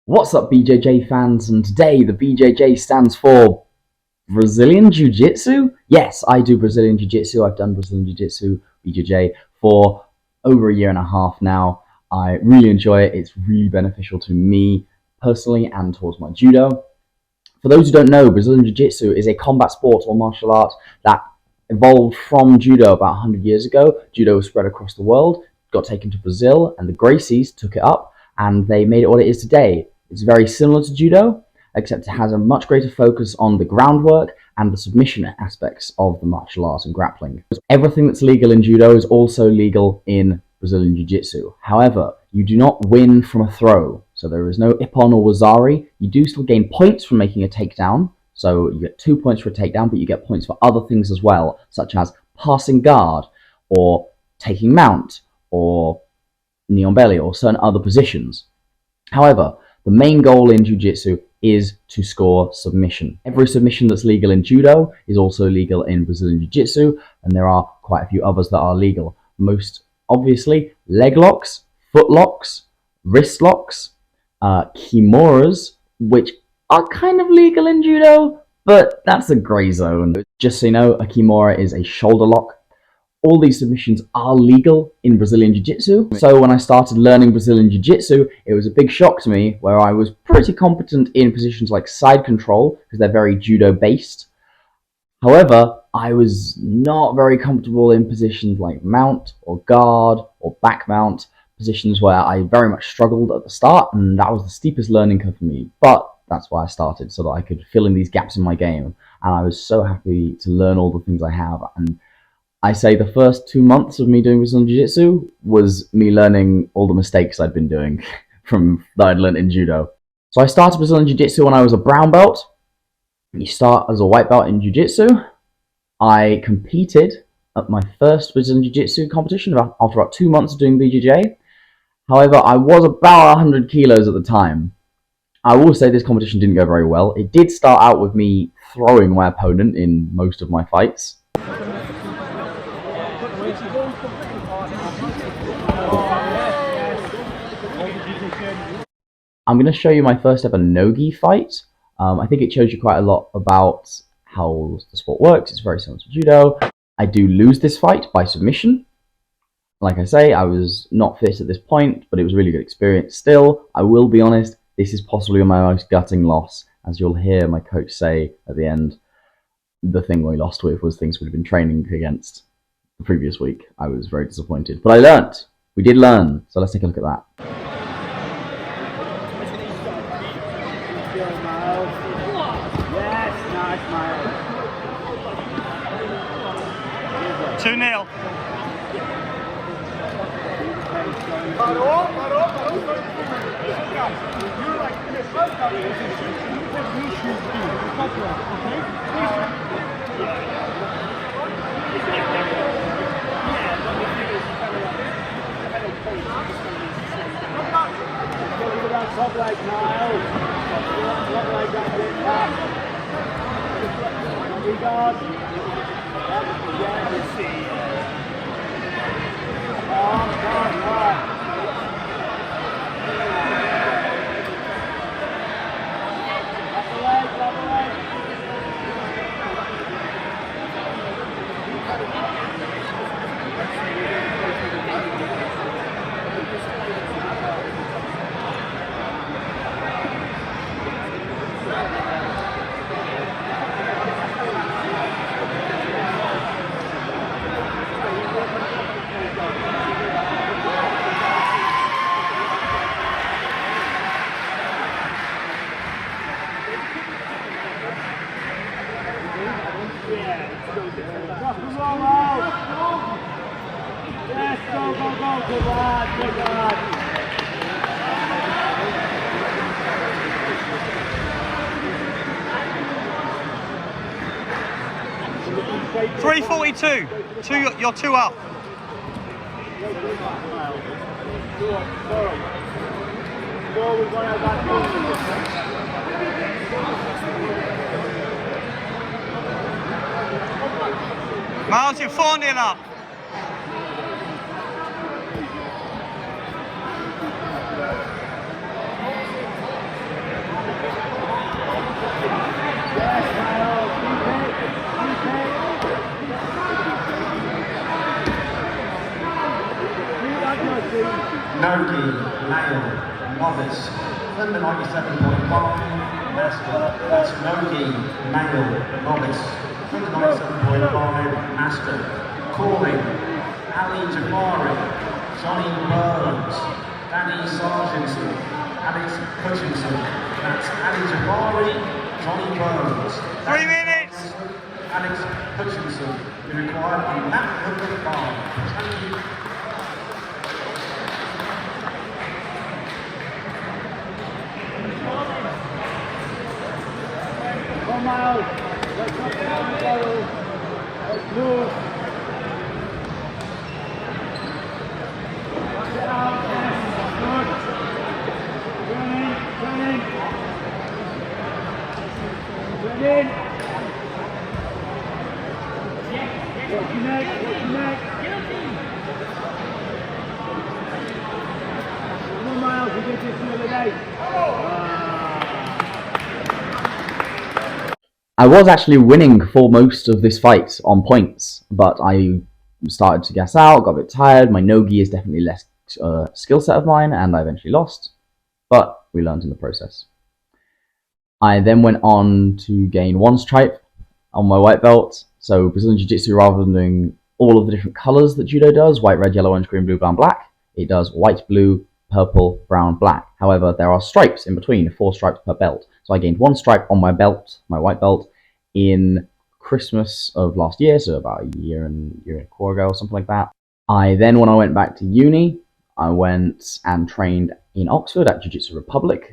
What's up, BJJ fans? And today the BJJ stands for Brazilian Jiu-Jitsu. Yes, I do Brazilian Jiu-Jitsu. I've done Brazilian Jiu-Jitsu, BJJ, for over a year and a half now. I really enjoy it. It's really beneficial to me personally and towards my judo. For those who don't know, Brazilian Jiu-Jitsu is a combat sport or martial art that evolved from judo about 100 years ago. Judo was spread across the world, got taken to Brazil, and the Gracies took it up, and they made it what it is today. It's very similar to judo, except it has a much greater focus on the groundwork and the submission aspects of the martial art and grappling. Everything that's legal in judo is also legal in Brazilian Jiu-Jitsu. However, you do not win from a throw. So there is no ippon or wazari. You do still gain points from making a takedown. So you get 2 points for a takedown, but you get points for other things as well, such as passing guard, or taking mount, or knee on belly, or certain other positions. However, the main goal in Jiu-Jitsu is to score submission. Every submission that's legal in Judo is also legal in Brazilian Jiu-Jitsu, and there are quite a few others that are legal. Most obviously, leg locks, foot locks, wrist locks, kimuras, which are kind of legal in Judo, but that's a grey zone. Just so you know, a kimura is a shoulder lock. All these submissions are legal in Brazilian Jiu-Jitsu. So when I started learning Brazilian Jiu-Jitsu, it was a big shock to me where I was pretty competent in positions like side control, because they're very judo based. However, I was not very comfortable in positions like mount or guard or back mount, positions where I very much struggled at the start, and that was the steepest learning curve for me. But that's why I started, so that I could fill in these gaps in my game. And I was so happy to learn all the things I have. And I say the first 2 months of me doing Brazilian Jiu-Jitsu was me learning all the mistakes I'd been doing that I'd learned in Judo. So I started Brazilian Jiu-Jitsu when I was a brown belt. You start as a white belt in Jiu-Jitsu. I competed at my first Brazilian Jiu-Jitsu competition after about 2 months of doing BJJ. However, I was about 100 kilos at the time. I will say this competition didn't go very well. It did start out with me throwing my opponent in most of my fights. I'm going to show you my first ever no-gi fight. I think it shows you quite a lot about how the sport works. It's very similar to judo. I do lose this fight by submission. Like I say, I was not fit at this point, but it was a really good experience. Still, I will be honest, this is possibly my most gutting loss. As you'll hear my coach say at the end, the thing we lost with was things we'd been training against the previous week. I was very disappointed, but I learnt. We did learn, so let's take a look at that. Yes, nice, Miles. 2-0. Top leg, Miles. Top leg, that's it. Regard. Yeah, let's see. Come. Yes, go, good lad, good lad. 3:42. You're 2 up. Miles, you're 4-0 up. Nogi, male, novice, under 97.5, master. That's Nogi, male, novice, under 97.5, master. Calling, Ali Jafari, Johnny Burns, Danny Sargentson, Alex Hutchinson. That's Ali Jafari, Johnny Burns. 3 minutes! Alex Hutchinson, you required on lap number 5. Thank you. Come out! Let's not let's move! Get out! Good! Turn in! Turn in! Watch your neck! Watch your neck! Come on, Miles, we did this the other day. I was actually winning for most of this fight on points, but I started to gas out, got a bit tired. My no-gi is definitely less skill set of mine, and I eventually lost, but we learned in the process. I then went on to gain 1 stripe on my white belt. So Brazilian Jiu-Jitsu, rather than doing all of the different colors that Judo does, white, red, yellow, orange, green, blue, brown, black, it does white, blue, purple, brown, black. However, there are stripes in between, 4 stripes per belt. So I gained 1 stripe on my belt, my white belt, in Christmas of last year, so about a year and a quarter ago or something like that. Then, when I went back to uni, I went and trained in Oxford at Jiu-Jitsu Republic.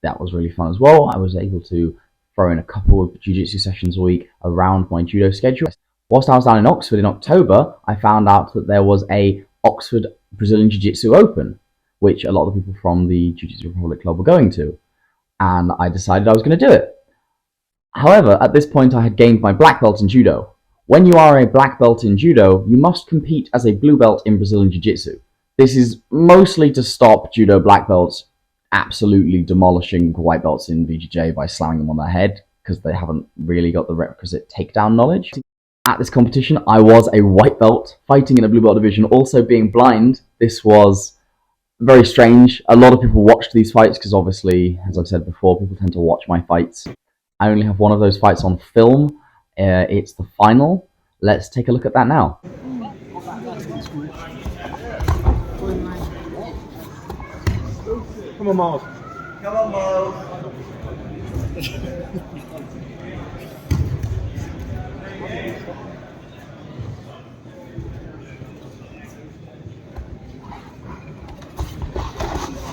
That was really fun as well. I was able to throw in a couple of jiu-jitsu sessions a week around my judo schedule. Whilst I was down in Oxford in October, I found out that there was a Oxford Brazilian Jiu-Jitsu Open, which a lot of the people from the Jiu-Jitsu Republic Club were going to, and I decided I was going to do it. However, at this point I had gained my black belt in judo. When you are a black belt in judo, you must compete as a blue belt in Brazilian Jiu-Jitsu. This is mostly to stop judo black belts absolutely demolishing white belts in BJJ by slamming them on their head, because they haven't really got the requisite takedown knowledge. At this competition, I was a white belt fighting in a blue belt division, also being blind. This was very strange. A lot of people watched these fights because obviously, as I've said before, people tend to watch my fights. I only have one of those fights on film. It's the final. Let's take a look at that now. Come on, Miles. Come on, Miles.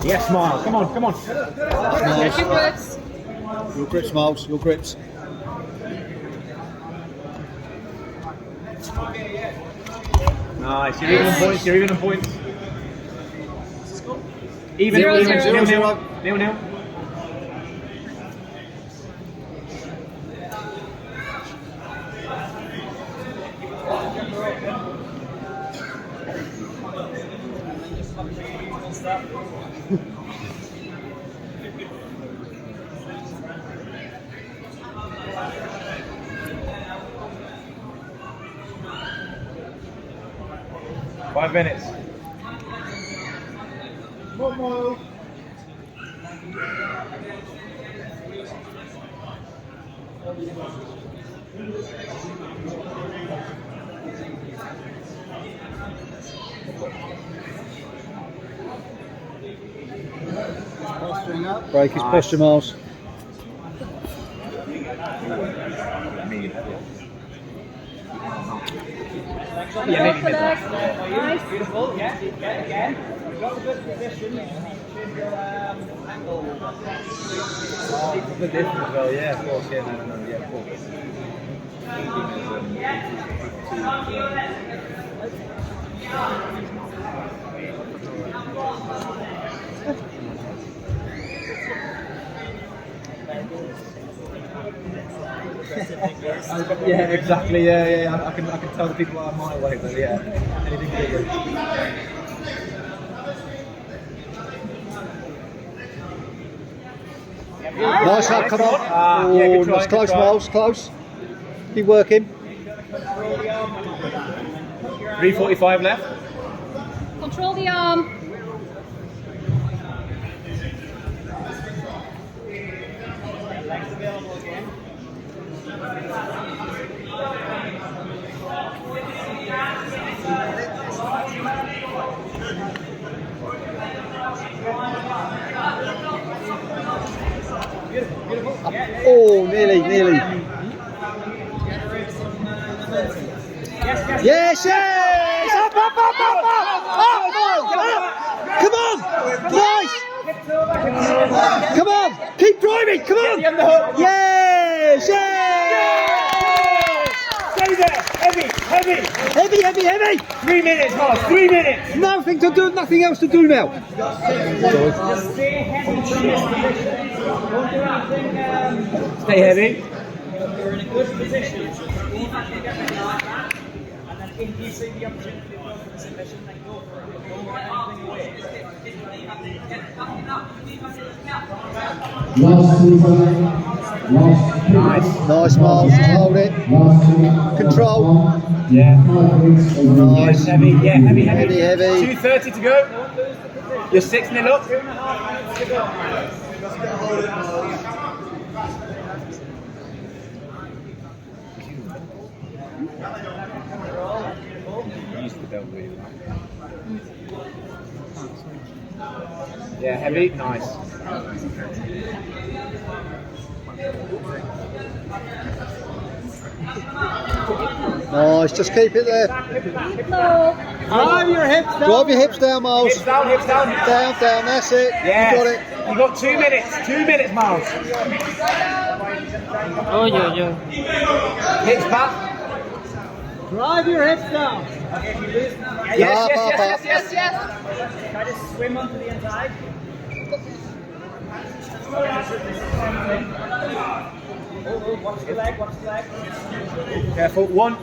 Yes, Miles. Come on, come on. Miles. Your grips, Miles. Your grips. Nice. You're even on points. You're even on points. Even, Zero, even, zero, nil, zero. nil, nil. Five minutes. One more. Break his posture, Miles. Yeah, maybe mid. Nice. Beautiful, yeah, again. You've got a good position, you can change your angle. It's a bit different as well, yeah, of course, yeah, no, yeah, of course. Yeah, exactly, yeah. I can tell the people are my way, but yeah, anything bigger. Nice, come on. Yeah, good Oh, try, that's close, good try. Miles, close. Keep working. 3:45 left. Control the arm. Oh, nearly. Yes! Up! Come on! Nice! Come on! Keep driving! Come on! Yes! Stay there! Heavy! 3 minutes, Mars, 3 minutes! Nothing to do, nothing else to do now. Just stay heavy in this position. Don't do anything. Stay heavy. You're in a good position. Don't have to get ready like that. And then if you see the opportunity to go for the submission, then go for it. Don't get anything away. Nice, Miles. Hold it. Control. Yeah. Nice. Heavy. 2:30 to go. You're 6-0 up. 2.5 minutes to go. Yeah, heavy, nice. Nice, just keep it there. Drive your hips down. Drive your hips down, Miles. Hips down. Down, that's it. Yeah. You got it. You got 2 minutes. 2 minutes, Miles. Oh, yeah. Hips back. Drive your hips down. Yes. Try to swim onto the inside. Watch the leg. Careful. 1.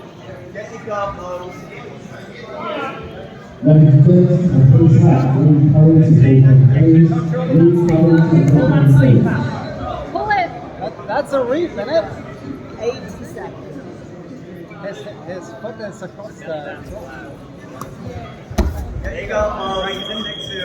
Pull it. That's a reef, isn't it? 80 seconds. His foot is across the. There you go, Mo. Right next to you.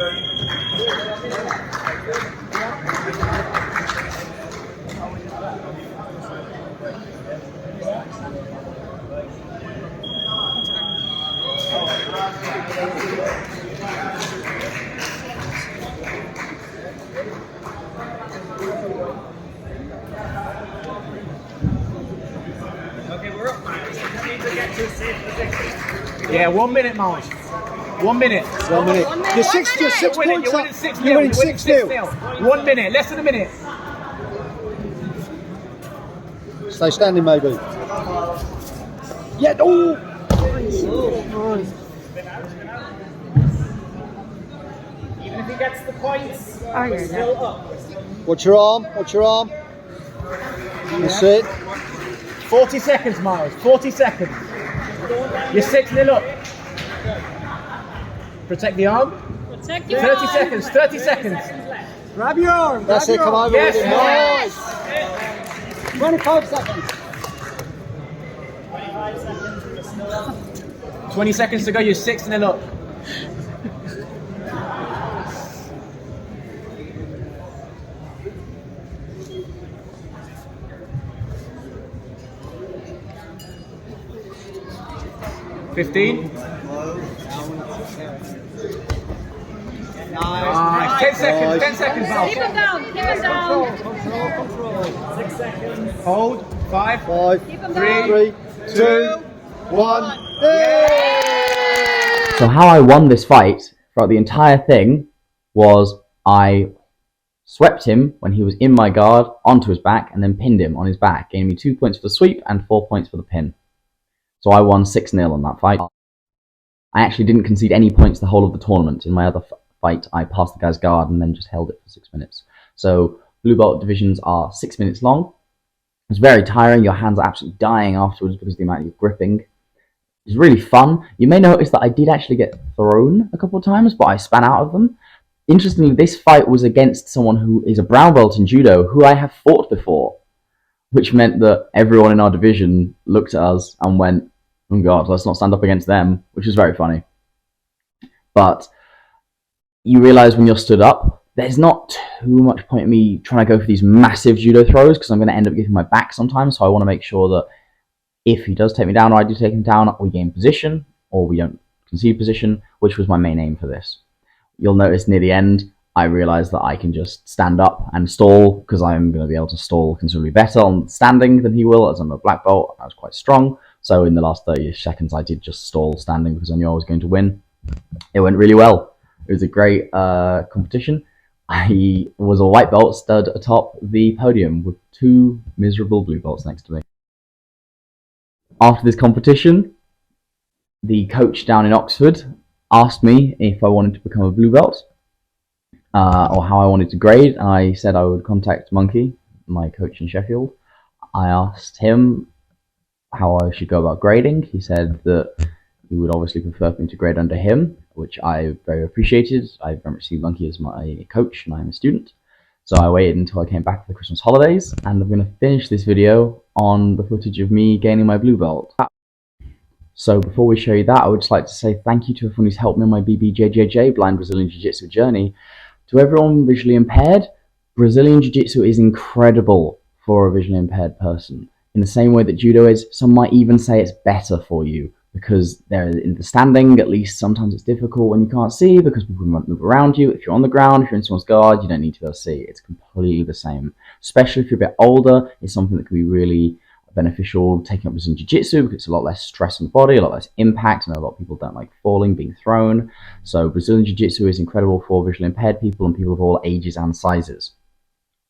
Okay, we're up, man. We just need to get to a safe position. Yeah, 1 minute, Miles. 1 minute. 1 minute. You're 6 points up. You're winning 6-0. 1 minute, less than a minute. Stay standing, maybe. Yeah. Oh. Even if he gets the points, we're still up. Watch your arm. That's it. 40 seconds, Miles. 40 seconds. You're 6-0 up. Protect the arm. Protect your 30 seconds. 30 seconds. Grab your arm. That's it. Come over Yes. with it. Nice. 25 seconds. 20 seconds to go. You're 6-0 up. $15. Nice. 10 seconds. 10 seconds, Miles. Keep him down. Control. 6 seconds. Hold. 5. 3, 2, 1. So how I won this fight throughout the entire thing was I swept him when he was in my guard onto his back and then pinned him on his back, gaining me 2 points for the sweep and 4 points for the pin. So I won 6-0 on that fight. I actually didn't concede any points the whole of the tournament. In my other fight, I passed the guy's guard and then just held it for 6 minutes. So blue belt divisions are 6 minutes long. It's very tiring. Your hands are absolutely dying afterwards because of the amount you're gripping. It's really fun. You may notice that I did actually get thrown a couple of times, but I span out of them. Interestingly, this fight was against someone who is a brown belt in judo, who I have fought before, which meant that everyone in our division looked at us and went, oh god, let's not stand up against them, which was very funny. But you realise when you're stood up, there's not too much point in me trying to go for these massive judo throws because I'm going to end up giving my back sometimes, so I want to make sure that if he does take me down or I do take him down, we gain position or we don't concede position, which was my main aim for this. You'll notice near the end, I realized that I can just stand up and stall, because I'm going to be able to stall considerably better on standing than he will, as I'm a black belt. I was quite strong. So in the last 30 seconds, I did just stall standing because I knew I was going to win. It went really well. It was a great competition. I was a white belt stood atop the podium with 2 miserable blue belts next to me. After this competition, the coach down in Oxford asked me if I wanted to become a blue belt. Or how I wanted to grade. I said I would contact Monkey, my coach in Sheffield. I asked him how I should go about grading. He said that he would obviously prefer me to grade under him, which I very appreciated. I very much see Monkey as my coach and I'm a student. So I waited until I came back for the Christmas holidays, and I'm going to finish this video on the footage of me gaining my blue belt. So before we show you that, I would just like to say thank you to everyone who's helped me on my BJJ, Blind Brazilian Jiu-Jitsu journey. To everyone visually impaired, Brazilian Jiu-Jitsu is incredible for a visually impaired person. In the same way that Judo is, some might even say it's better for you, because in the standing, at least sometimes it's difficult when you can't see, because people might move around you. If you're on the ground, if you're in someone's guard, you don't need to be able to see. It's completely the same. Especially if you're a bit older, it's something that can be really beneficial taking up Brazilian Jiu-Jitsu, because it's a lot less stress on the body, a lot less impact, and a lot of people don't like falling, being thrown. So Brazilian Jiu-Jitsu is incredible for visually impaired people and people of all ages and sizes.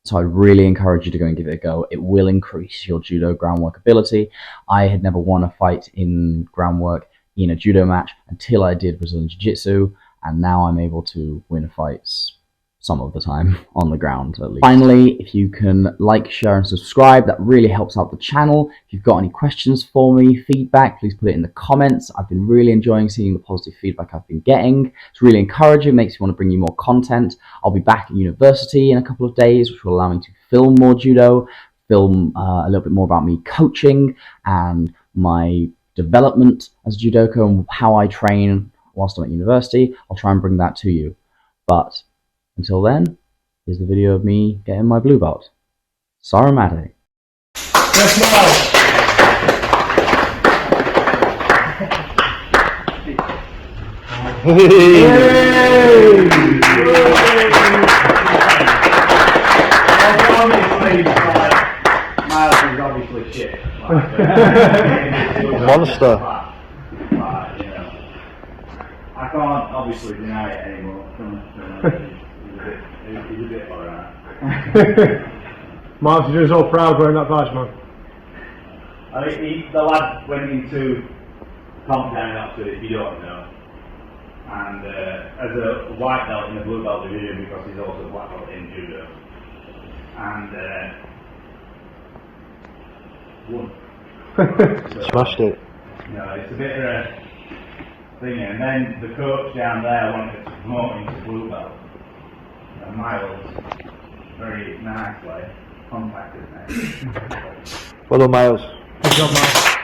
So I really encourage you to go and give it a go. It will increase your judo groundwork ability. I had never won a fight in groundwork in a judo match until I did Brazilian Jiu-Jitsu, and now I'm able to win fights some of the time on the ground, at least. Finally, if you can like, share and subscribe, that really helps out the channel. If you've got any questions for me, feedback, please put it in the comments. I've been really enjoying seeing the positive feedback I've been getting. It's really encouraging, makes me want to bring you more content. I'll be back at university in a couple of days, which will allow me to film more judo, film a little bit more about me coaching and my development as a judoka and how I train whilst I'm at university. I'll try and bring that to you. But until then, here's the video of me getting my blue belt. Saramate. Miles is obviously shit. Monster. I can't obviously deny it anymore. He's a bit alright. Miles, you're so proud wearing that badge, man. I mean, the lad went into comp down in Oxford, if you don't know, and as a white belt in the blue belt division, because he's also a black belt in judo, and won. Smashed it. No, it's a bit of a thing, and then the coach down there wanted to promote him to blue belt, and Miles, very nicely, contacted me. Well done, Miles. Good job, man.